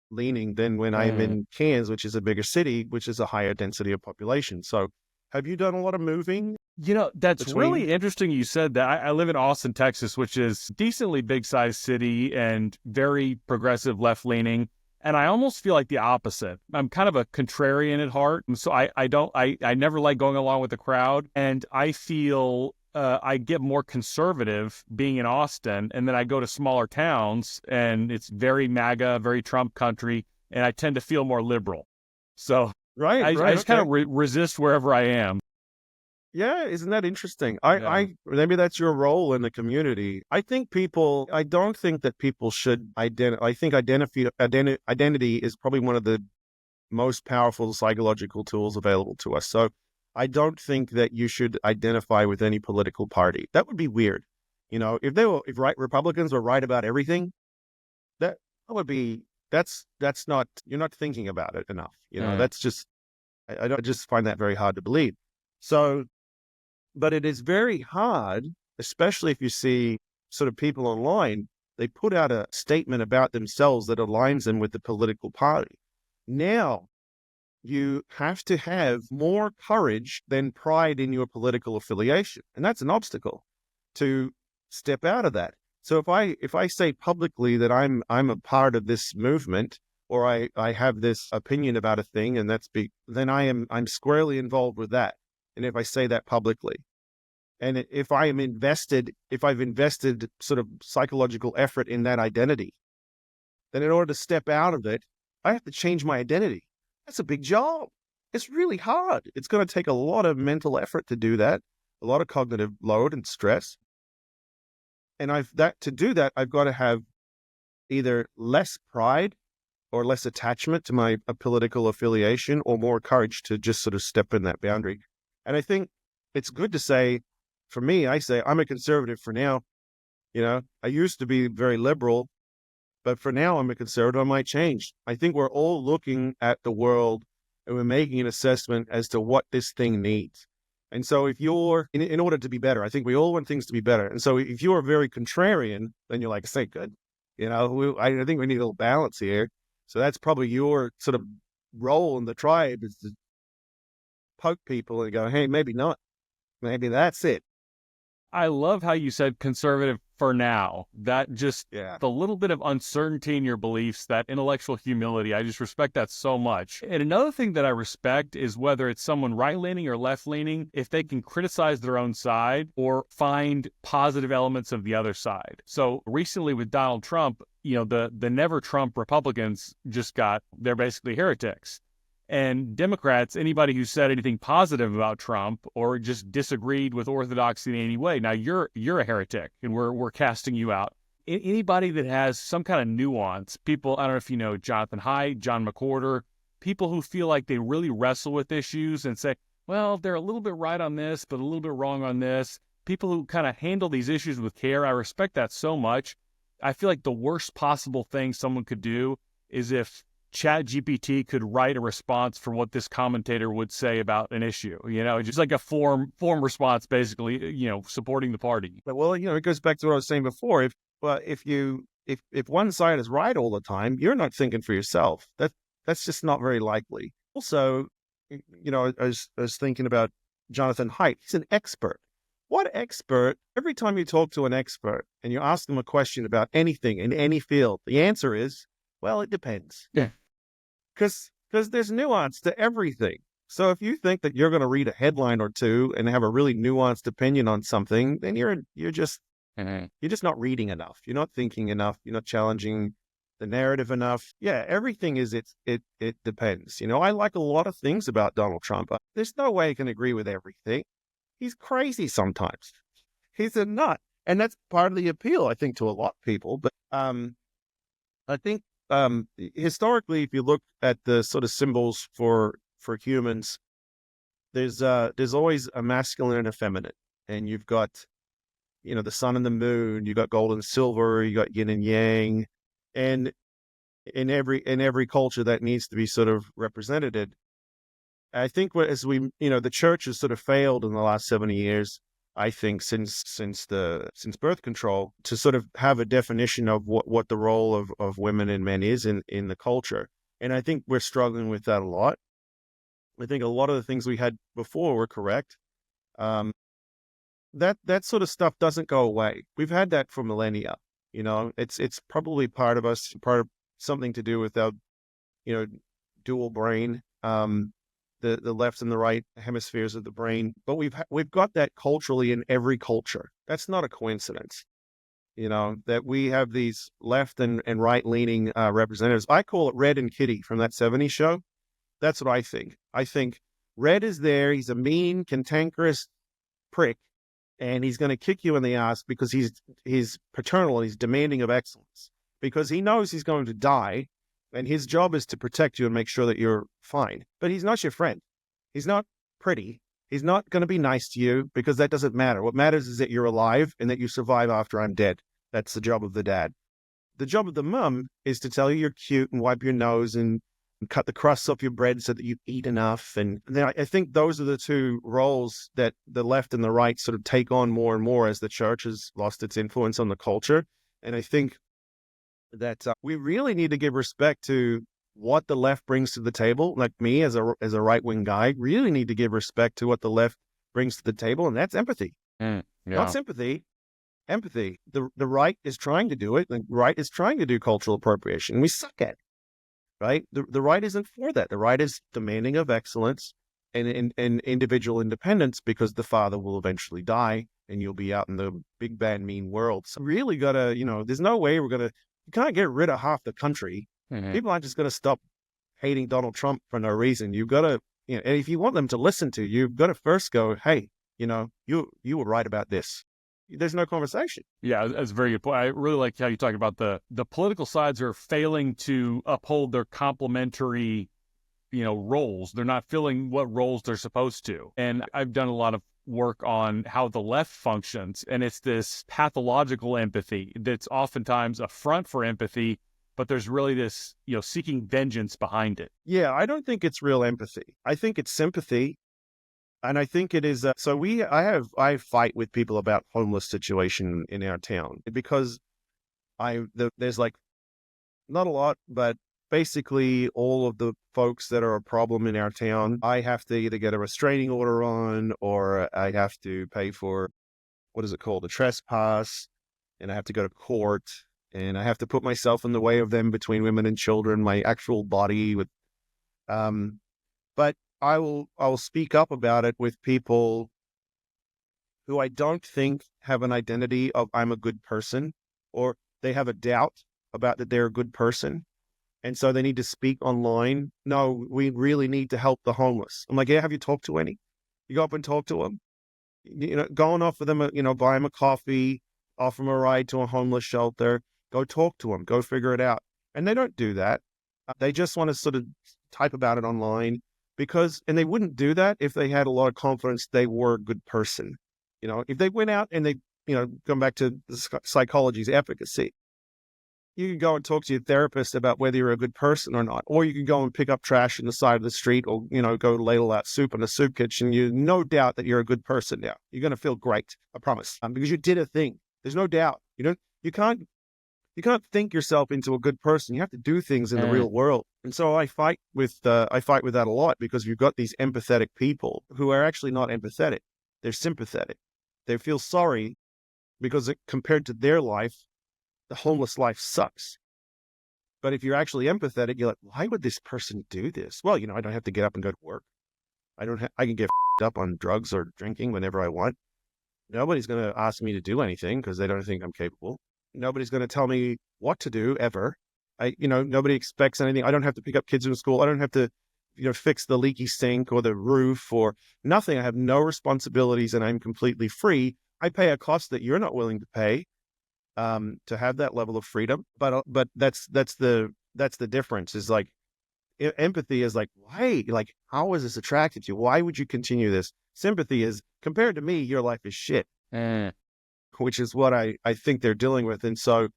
leaning than when I'm in Cairns, which is a bigger city, which is a higher density of population. So have you done a lot of moving? That's really interesting you said that. I live in Austin, Texas, which is decently big sized city and very progressive left leaning. And I almost feel like the opposite. I'm kind of a contrarian at heart. So I never like going along with the crowd. And I feel I get more conservative being in Austin. And then I go to smaller towns and it's very MAGA, very Trump country. And I tend to feel more liberal. So I just kind of resist wherever I am. Yeah, isn't that interesting? I maybe that's your role in the community. I don't think that people should identify. I think identity is probably one of the most powerful psychological tools available to us. So I don't think that you should identify with any political party. That would be weird. If Republicans were right about everything, that's not, you're not thinking about it enough. That's just, I just find that very hard to believe. So, but it is very hard, especially if you see sort of people online, they put out a statement about themselves that aligns them with the political party. Now, you have to have more courage than pride in your political affiliation. And that's an obstacle to step out of that. So if I say publicly that I'm a part of this movement, or I have this opinion about a thing, and then I'm squarely involved with that. And if I say that publicly, and if I've invested sort of psychological effort in that identity, then in order to step out of it, I have to change my identity. That's a big job. It's really hard. It's going to take a lot of mental effort to do that, a lot of cognitive load and stress. And to do that, I've got to have either less pride or less attachment to my political affiliation, or more courage to just sort of step in that boundary. And I think it's good to say, for me, I say I'm a conservative for now. I used to be very liberal, but for now I'm a conservative. I might change. I think we're all looking at the world and we're making an assessment as to what this thing needs. And so if you're, in order to be better, I think we all want things to be better. And so if you're very contrarian, then you're like, say, good. I think we need a little balance here. So that's probably your sort of role in the tribe, is to poke people and go, hey, maybe not. Maybe that's it. I love how you said conservative for now. That just, Yeah. the little bit of uncertainty in your beliefs, that intellectual humility, I just respect that so much. And another thing that I respect is whether it's someone right-leaning or left-leaning, if they can criticize their own side or find positive elements of the other side. So recently with Donald Trump, the never Trump Republicans they're basically heretics. And Democrats, anybody who said anything positive about Trump or just disagreed with orthodoxy in any way, now you're a heretic, and we're casting you out. Anybody that has some kind of nuance, people, I don't know if you know Jonathan Haidt, John McWhorter, people who feel like they really wrestle with issues and say, well, they're a little bit right on this, but a little bit wrong on this. People who kind of handle these issues with care, I respect that so much. I feel like the worst possible thing someone could do is if ChatGPT could write a response for what this commentator would say about an issue, just like a form response, basically, supporting the party. Well, it goes back to what I was saying before. If one side is right all the time, you're not thinking for yourself. That's just not very likely. Also, I was thinking about Jonathan Haidt. He's an expert. What expert? Every time you talk to an expert and you ask them a question about anything in any field, the answer is, well, it depends. Yeah. Because there's nuance to everything. So if you think that you're going to read a headline or two and have a really nuanced opinion on something, then you're just not reading enough. You're not thinking enough. You're not challenging the narrative enough. Yeah, everything is it depends. I like a lot of things about Donald Trump. There's no way I can agree with everything. He's crazy sometimes. He's a nut, and that's part of the appeal, I think, to a lot of people. But I think. Historically, if you look at the sort of symbols for humans, there's always a masculine and a feminine, and you've got, the sun and the moon, you got gold and silver, you got yin and yang, and in every culture that needs to be sort of represented. I think the church has sort of failed in the last 70 years. I think since birth control, to sort of have a definition of what the role of women and men is in the culture. And I think we're struggling with that a lot. I think a lot of the things we had before were correct. That sort of stuff doesn't go away. We've had that for millennia. It's probably part of us, part of something to do with our, dual brain. The left and the right hemispheres of the brain, but we've got that culturally in every culture. That's not a coincidence, that we have these left and right leaning representatives. I call it Red and Kitty from that '70s show. That's what I think. I think Red is there. He's a mean, cantankerous prick, and he's going to kick you in the ass because he's paternal and he's demanding of excellence because he knows he's going to die. And his job is to protect you and make sure that you're fine. But he's not your friend. He's not pretty. He's not going to be nice to you because that doesn't matter. What matters is that you're alive and that you survive after I'm dead. That's the job of the dad. The job of the mom is to tell you you're cute and wipe your nose and cut the crusts off your bread so that you eat enough. And then I think those are the two roles that the left and the right sort of take on more and more as the church has lost its influence on the culture. And I think that we really need to give respect to what the left brings to the table. Like me as a right-wing guy, really need to give respect to what the left brings to the table, and that's empathy. Not sympathy, empathy. The right is trying to do it. The right is trying to do cultural appropriation. We suck at it, right? The right isn't for that. The right is demanding of excellence and individual independence because the father will eventually die and you'll be out in the big bad mean world. So really gotta, there's no way you can't get rid of half the country. People aren't just going to stop hating Donald Trump for no reason. You've got to, and if you want them to listen to you, you've got to first go, hey, you were right about this. There's no conversation. Yeah, that's a very good point. I really like how you talk about the political sides are failing to uphold their complementary, roles. They're not filling what roles they're supposed to. And I've done a lot of work on how the left functions, and it's this pathological empathy that's oftentimes a front for empathy, but there's really this, seeking vengeance behind it. Yeah, I don't think it's real empathy. I think it's sympathy. And I think it is. I fight with people about homeless situation in our town because there's like not a lot, but basically all of the folks that are a problem in our town, I have to either get a restraining order on, or I have to pay for, what is it called? A trespass. And I have to go to court, and I have to put myself in the way of them between women and children, my actual body but I will speak up about it with people who I don't think have an identity of I'm a good person, or they have a doubt about that they're a good person. And so they need to speak online. No, we really need to help the homeless. I'm like, yeah, have you talked to any? You go up and talk to them, go and offer them, buy them a coffee, offer them a ride to a homeless shelter, go talk to them, go figure it out. And they don't do that. They just want to sort of type about it online and they wouldn't do that if they had a lot of confidence they were a good person. If they went out and they, come back to the psychology's efficacy, you can go and talk to your therapist about whether you're a good person or not, or you can go and pick up trash in the side of the street, or, go ladle out soup in a soup kitchen. You no doubt that you're a good person now. You're going to feel great. I promise. Because you did a thing. There's no doubt. You can't think yourself into a good person. You have to do things in the real world. And so I fight with that a lot, because you've got these empathetic people who are actually not empathetic. They're sympathetic. They feel sorry because compared to their life, the homeless life sucks. But if you're actually empathetic, you're like, why would this person do this? Well, I don't have to get up and go to work. I can get up on drugs or drinking whenever I want. Nobody's going to ask me to do anything because they don't think I'm capable. Nobody's going to tell me what to do ever. Nobody expects anything. I don't have to pick up kids in school. I don't have to, fix the leaky sink or the roof or nothing. I have no responsibilities and I'm completely free. I pay a cost that you're not willing to pay to have that level of freedom. But that's the difference is like empathy is like, why? Like, how is this attractive to you? Why would you continue this? Sympathy is, compared to me, your life is shit. Which is what I think they're dealing with. And so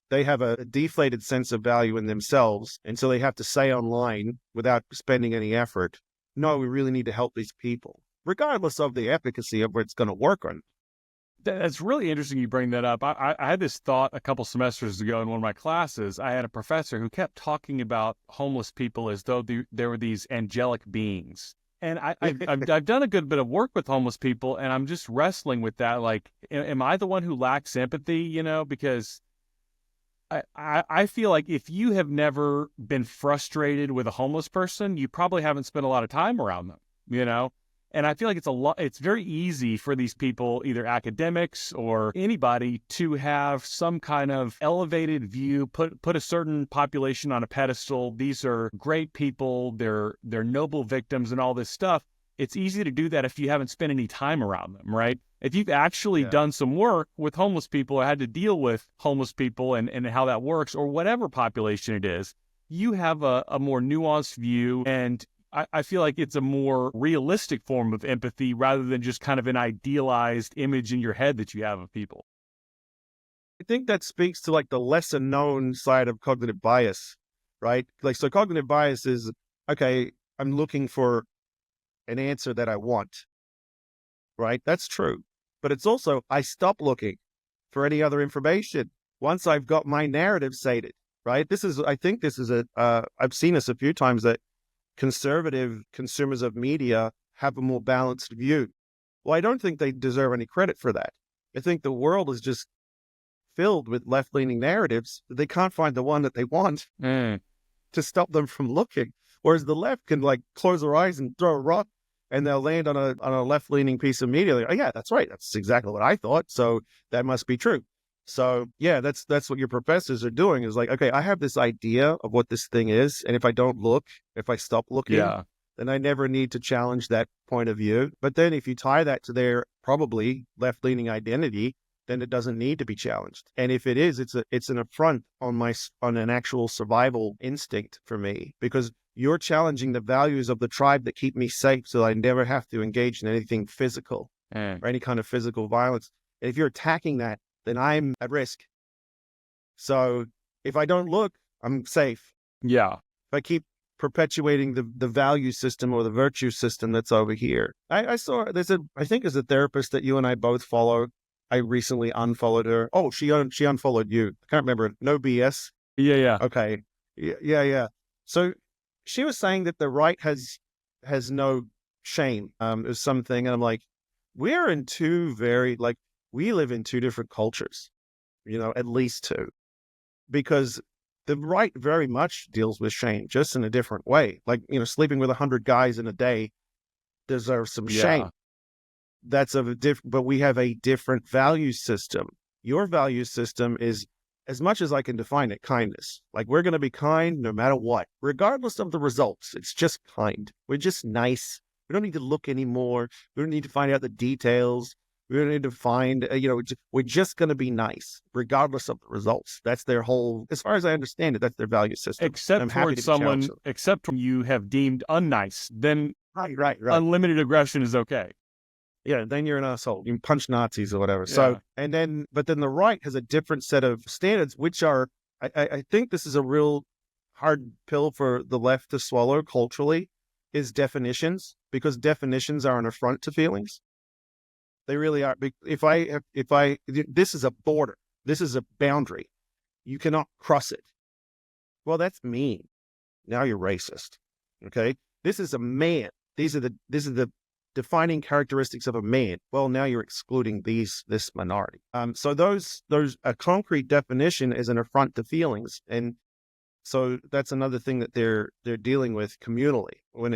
they have a deflated sense of value in themselves. And so they have to say online without spending any effort, no, we really need to help these people, regardless of the efficacy of what it's going to work on. That's really interesting you bring that up. I had this thought a couple semesters ago in one of my classes. I had a professor who kept talking about homeless people as though there were these angelic beings. And I've done a good bit of work with homeless people, and I'm just wrestling with that. Like, am I the one who lacks empathy, because I feel like if you have never been frustrated with a homeless person, you probably haven't spent a lot of time around them, And I feel like it's very easy for these people, either academics or anybody, to have some kind of elevated view, put a certain population on a pedestal. These are great people, they're noble victims and all this stuff. It's easy to do that if you haven't spent any time around them, right? If you've actually done some work with homeless people or had to deal with homeless people and how that works, or whatever population it is, you have a more nuanced view, and I feel like it's a more realistic form of empathy rather than just kind of an idealized image in your head that you have of people. I think that speaks to like the lesser known side of cognitive bias, right? Like, so cognitive bias is, okay, I'm looking for an answer that I want, right? That's true. But it's also, I stop looking for any other information once I've got my narrative sated, right? I think this is I've seen this a few times, that conservative consumers of media have a more balanced view. Well, I don't think they deserve any credit for that. I think the world is just filled with left-leaning narratives. They can't find the one that they want to stop them from looking. Whereas the left can like close their eyes and throw a rock, and they'll land on a left-leaning piece of media. Like, oh yeah, that's right. That's exactly what I thought. So that must be true. So yeah, that's what your professors are doing, is like, okay, I have this idea of what this thing is. And if I don't look, if I stop looking, then I never need to challenge that point of view. But then if you tie that to their probably left-leaning identity, then it doesn't need to be challenged. And if it is, it's an affront on an actual survival instinct for me, because you're challenging the values of the tribe that keep me safe, so I never have to engage in anything physical or any kind of physical violence. And if you're attacking that, then I'm at risk. So if I don't look, I'm safe. Yeah. If I keep perpetuating the value system or the virtue system that's over here. I saw, I think there's a therapist that you and I both follow. I recently unfollowed her. Oh, she unfollowed you. I can't remember. No BS. Yeah. Okay. Yeah. So she was saying that the right has no shame. Is something, and I'm like, we're in we live in two different cultures, at least two, because the right very much deals with shame, just in a different way. Like, sleeping with 100 guys in a day deserves some shame. That's but we have a different value system. Your value system is, as much as I can define it, kindness. Like, we're going to be kind no matter what, regardless of the results. It's just kind. We're just nice. We don't need to look anymore. We don't need to find out the details. We don't need to find, we're just going to be nice, regardless of the results. That's their whole, as far as I understand it, that's their value system. Except towards someone, except when you have deemed unnice, then right. Unlimited aggression is okay. Yeah, then you're an asshole. You can punch Nazis or whatever. Yeah. So, but then the right has a different set of standards, which are, I think this is a real hard pill for the left to swallow culturally, is definitions, because definitions are an affront to feelings. They really are. This is a border. This is a boundary. You cannot cross it. Well, that's mean. Now you're racist. Okay. This is a man. This is the defining characteristics of a man. Well, now you're excluding this minority. So a concrete definition is an affront to feelings, and so that's another thing that they're dealing with communally when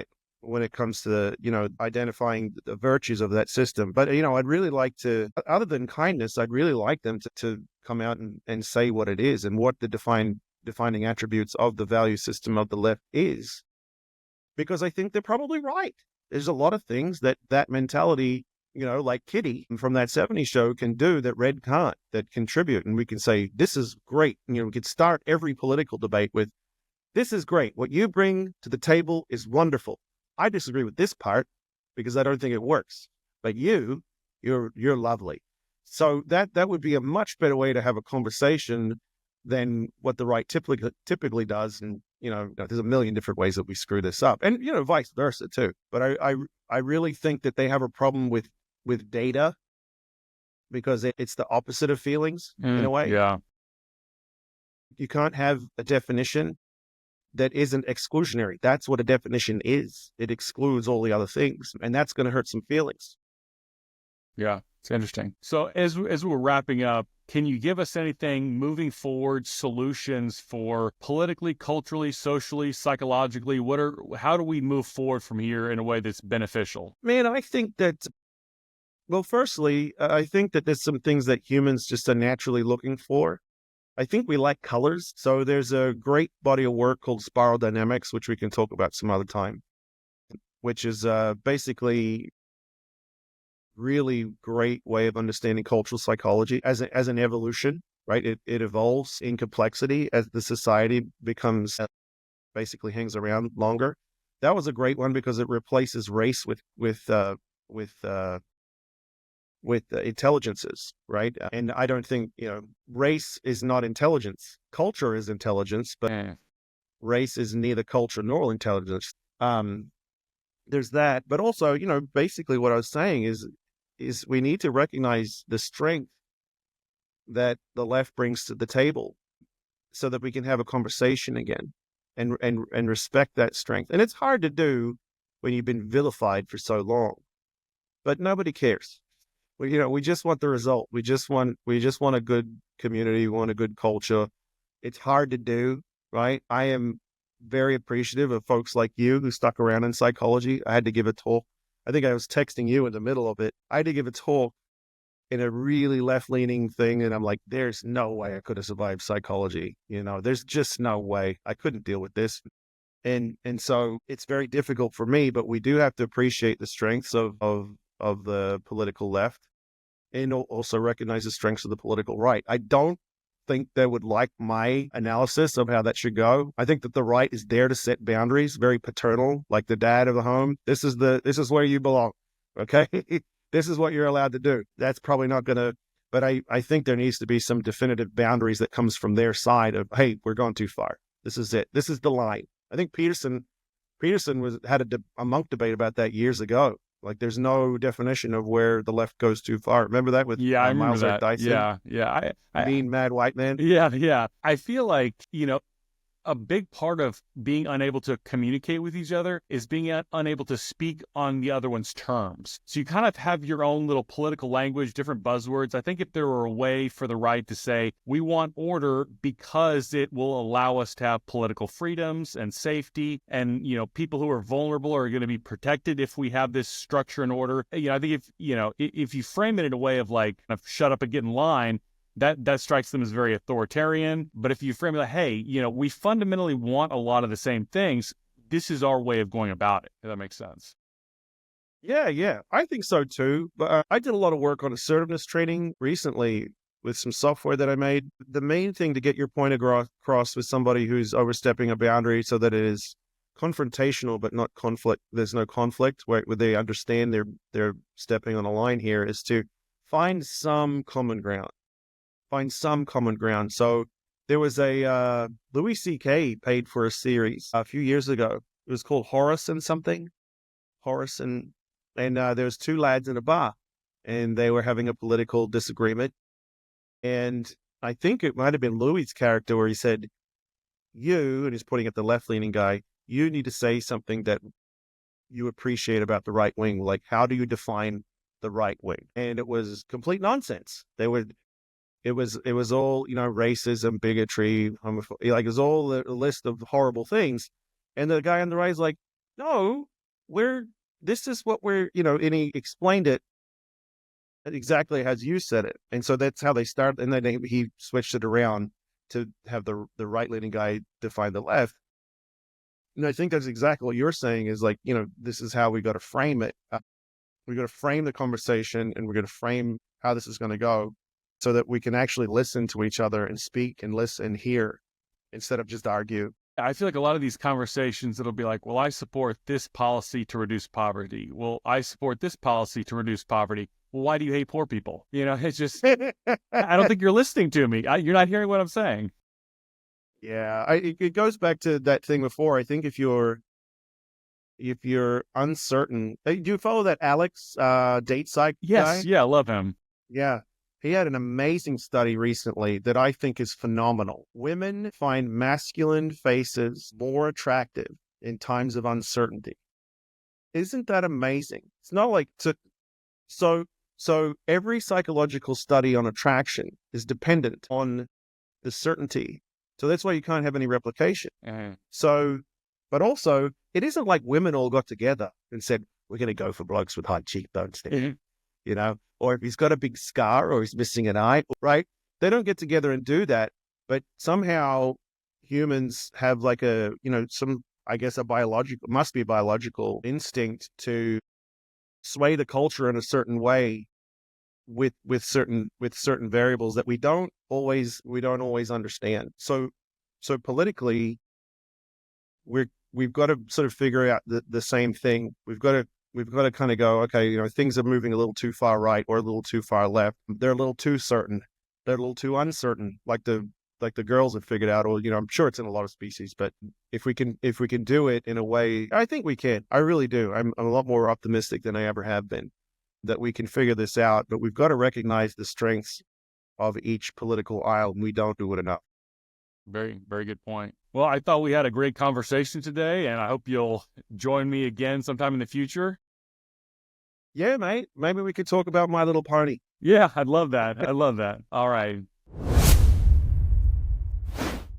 it comes to identifying the virtues of that system. But I'd really like to, other than kindness, I'd really like them to come out and say what it is and what the defining attributes of the value system of the left is, because I think they're probably right. There's a lot of things that mentality, like Kitty from that 70s show can do that Red can't, that contribute. And we can say, this is great. We could start every political debate with, this is great. What you bring to the table is wonderful. I disagree with this part because I don't think it works. But you're lovely. So that would be a much better way to have a conversation than what the right typically does. And there's a million different ways that we screw this up, and vice versa too. But I really think that they have a problem with data, because it's the opposite of feelings in a way. Yeah, you can't have a definition that isn't exclusionary. That's what a definition is. It excludes all the other things, and that's going to hurt some feelings. Yeah, it's interesting. So as we're wrapping up, can you give us anything moving forward, solutions for politically, culturally, socially, psychologically? How do we move forward from here in a way that's beneficial? Man, I think that, well, firstly, I think that there's some things that humans just are naturally looking for. I think we like colors. So there's a great body of work called Spiral Dynamics, which we can talk about some other time, which is basically really great way of understanding cultural psychology as an evolution, right? It evolves in complexity as the society becomes, basically hangs around longer. That was a great one because it replaces race with intelligences, right? And I don't think, race is not intelligence. Culture is intelligence, but race is neither culture nor intelligence. There's that, but also, basically what I was saying is we need to recognize the strength that the left brings to the table so that we can have a conversation again and respect that strength. And it's hard to do when you've been vilified for so long, but nobody cares. We just want the result. We just want a good community. We want a good culture. It's hard to do, right? I am very appreciative of folks like you who stuck around in psychology. I had to give a talk. I think I was texting you in the middle of it. I had to give a talk in a really left-leaning thing, and I'm like, there's no way I could have survived psychology. There's just no way. I couldn't deal with this. And so it's very difficult for me, but we do have to appreciate the strengths of the political left and also recognize the strengths of the political right. I don't think they would like my analysis of how that should go. I think that the right is there to set boundaries, very paternal, like the dad of the home. This is where you belong. Okay. This is what you're allowed to do. That's probably not going to, but I think there needs to be some definitive boundaries that comes from their side of, hey, we're going too far. This is it. This is the line. I think Peterson had a monk debate about that years ago. Like, there's no definition of where the left goes too far. Remember that with I remember Miles that. Dyson? Yeah. Mean, mad white man. Yeah. I feel like, a big part of being unable to communicate with each other is being unable to speak on the other one's terms. So you kind of have your own little political language, different buzzwords. I think if there were a way for the right to say, we want order because it will allow us to have political freedoms and safety, and, people who are vulnerable are going to be protected if we have this structure and order. I think if you frame it in a way of like, shut up and get in line, that strikes them as very authoritarian. But if you frame it like, hey, we fundamentally want a lot of the same things, this is our way of going about it. If that makes sense. Yeah. I think so too. But I did a lot of work on assertiveness training recently with some software that I made. The main thing to get your point across with somebody who's overstepping a boundary so that it is confrontational but not conflict. There's no conflict where they understand they're stepping on a line here, is to find some common ground. So there was a Louis C.K. paid for a series a few years ago. It was called Horace and there was two lads in a bar, and they were having a political disagreement. And I think it might have been Louis's character where he said, and he's pointing at the left-leaning guy, you need to say something that you appreciate about the right wing. Like, how do you define the right wing? And it was complete nonsense. It was all, racism, bigotry, homophobia, like it was all a list of horrible things. And the guy on the right is like, no, this is what we're, and he explained it exactly as you said it. And so that's how they started. And then he switched it around to have the right-leaning guy define the left. And I think that's exactly what you're saying is like, this is how we got to frame it. We got to frame the conversation, and we're going to frame how this is going to go, so that we can actually listen to each other and speak and listen and hear instead of just argue. I feel like a lot of these conversations, it'll be like, well, I support this policy to reduce poverty. Well, I support this policy to reduce poverty. Well, why do you hate poor people? It's just, I don't think you're listening to me. You're not hearing what I'm saying. Yeah, it goes back to that thing before. I think if you're uncertain, do you follow that Alex date psych guy? Yes, yeah, I love him. Yeah. He had an amazing study recently that I think is phenomenal. Women find masculine faces more attractive in times of uncertainty. Isn't that amazing? It's not like so every psychological study on attraction is dependent on the certainty. So that's why you can't have any replication. Mm-hmm. So, but also, it isn't like women all got together and said, we're going to go for blokes with high cheekbones there. Mm-hmm. Or if he's got a big scar or he's missing an eye, right? They don't get together and do that. But somehow humans have like a biological instinct to sway the culture in a certain way with certain variables that we don't always understand. So politically, we've got to sort of figure out the same thing. We've got to kind of go, okay, things are moving a little too far right or a little too far left. They're a little too certain. They're a little too uncertain, like the girls have figured out, or, I'm sure it's in a lot of species, but if we can do it in a way, I think we can. I really do. I'm a lot more optimistic than I ever have been that we can figure this out, but we've got to recognize the strengths of each political aisle, and we don't do it enough. Very, very good point. Well, I thought we had a great conversation today, and I hope you'll join me again sometime in the future. Yeah, mate. Maybe we could talk about My Little Pony. Yeah, I'd love that. All right.